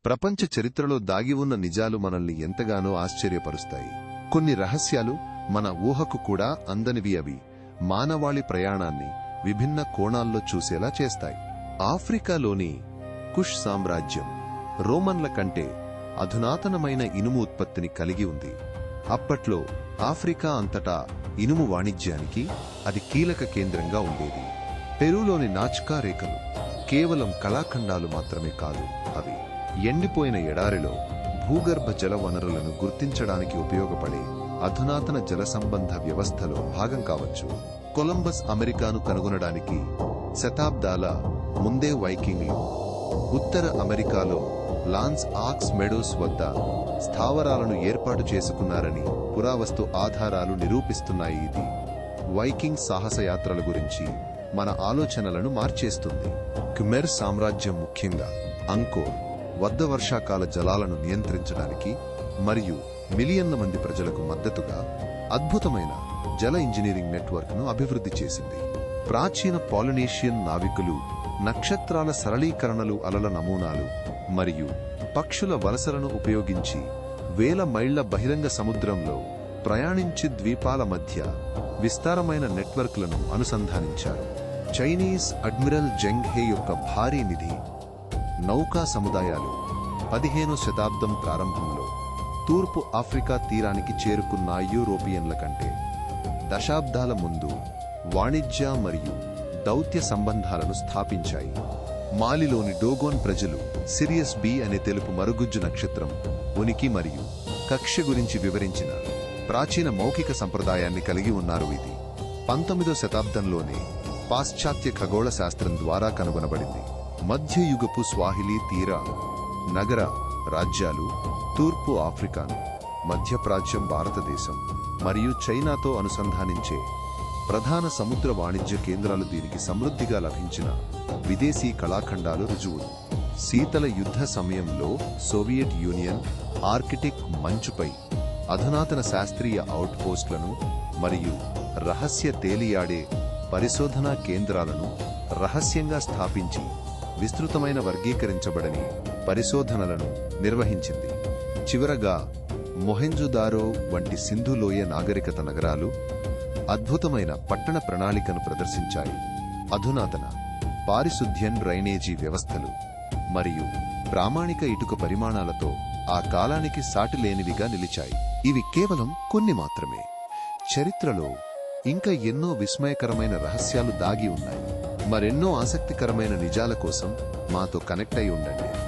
ప్రపంచ చరిత్రలో దాగి ఉన్న నిజాలు మనల్ని ఎంతగానో ఆశ్చర్యపరుస్తాయి. కొన్ని రహస్యాలు మన ఊహకు కూడా అందనివి. అవి మానవాళి ప్రయాణాన్ని విభిన్న కోణాల్లో చూసేలా చేస్తాయి. ఆఫ్రికాలోని కుష్ సామ్రాజ్యం రోమన్ల కంటే అధునాతనమైన ఇనుము ఉత్పత్తిని కలిగి ఉంది. అప్పట్లో ఆఫ్రికా అంతటా ఇనుము వాణిజ్యానికి అది కీలక కేంద్రంగా ఉండేది. పెరూలోని నాజ్కా రేఖలు కేవలం కళాఖండాలు మాత్రమే కాదు, అవి ఎండిపోయిన ఎడారిలో భూగర్భ జల వనరులను గుర్తించడానికి ఉపయోగపడే అధునాతన జల సంబంధ వ్యవస్థలో భాగం కావచ్చు. కొలంబస్ అమెరికాను కనుగొనడానికి శతాబ్దాల ముందే వైకింగ్లు ఉత్తర అమెరికాలో లాన్స్ ఆక్స్ మెడోస్ వద్ద స్థావరాలను ఏర్పాటు చేసుకున్నారని పురావస్తు ఆధారాలు నిరూపిస్తున్నాయి. ఇది వైకింగ్ సాహసయాత్రల గురించి మన ఆలోచనలను మార్చేస్తుంది. ఖమెర్ సామ్రాజ్యం ముఖ్యంగా అంకోర్ వద్ద వర్షాకాల జలాలను నియంత్రించడానికి మరియు మిలియన్ల మంది ప్రజలకు మద్దతుగా అద్భుతమైన జల ఇంజనీరింగ్ నెట్వర్క్ను అభివృద్ధి చేసింది. ప్రాచీన పాలినేషియన్ నావికులు నక్షత్రాల సరళీకరణలు, అలల నమూనాలు మరియు పక్షుల వలసలను ఉపయోగించి వేల మైళ్ల బహిరంగ సముద్రంలో ప్రయాణించి ద్వీపాల మధ్య విస్తారమైన నెట్వర్క్లను అనుసంధానించారు. చైనీస్ అడ్మిరల్ జెంగ్ హే యొక్క భారీ నిధి నౌకా సముదాయాలు 15వ శతాబ్దం ప్రారంభంలో తూర్పు ఆఫ్రికా తీరానికి చేరుకున్న యూరోపియన్ల కంటే దశాబ్దాల ముందు వాణిజ్య మరియు దౌత్య సంబంధాలను స్థాపించాయి. మాలిలోని డోగోన్ ప్రజలు సిరియస్ బి అనే తెలుపు మరుగుజ్జు నక్షత్రం ఉనికి మరియు కక్ష్య గురించి వివరించిన ప్రాచీన మౌఖిక సంప్రదాయాన్ని కలిగి ఉన్నారు. ఇది 19వ శతాబ్దంలోనే పాశ్చాత్య ఖగోళ శాస్త్రం ద్వారా కనుగొనబడింది. మధ్యయుగపు స్వాహిలీ తీర నగర రాజ్యాలు తూర్పు ఆఫ్రికాను మధ్యప్రాచ్యం, భారతదేశం మరియు చైనాతో అనుసంధానించే ప్రధాన సముద్ర వాణిజ్య కేంద్రాలు దీనికి సమృద్ధిగా లభించిన విదేశీ కళాఖండాలు రుజువులు. శీతల యుద్ధ సమయంలో సోవియట్ యూనియన్ ఆర్కిటిక్ మంచుపై అధునాతన శాస్త్రీయ అవుట్పోస్ట్లను మరియు రహస్య తేలియాడే పరిశోధనా కేంద్రాలను రహస్యంగా స్థాపించి విస్తృతమైన వర్గీకరించబడని పరిశోధనలను నిర్వహించింది. చివరగా మొహెంజోదారో వంటి సింధులోయ నాగరికత నగరాలు అద్భుతమైన పట్టణ ప్రణాళికను ప్రదర్శించాయి. అధునాతన పారిశుధ్యం, డ్రైనేజీ వ్యవస్థలు మరియు ప్రామాణిక ఇటుక పరిమాణాలతో ఆ కాలానికి సాటిలేనివిగా నిలిచాయి. ఇవి కేవలం కొన్ని మాత్రమే. చరిత్రలో ఇంకా ఎన్నో విస్మయకరమైన రహస్యాలు దాగి ఉన్నాయి. మరెన్నో ఆసక్తికరమైన నిజాల కోసం మాతో కనెక్ట్ అయి ఉండండి.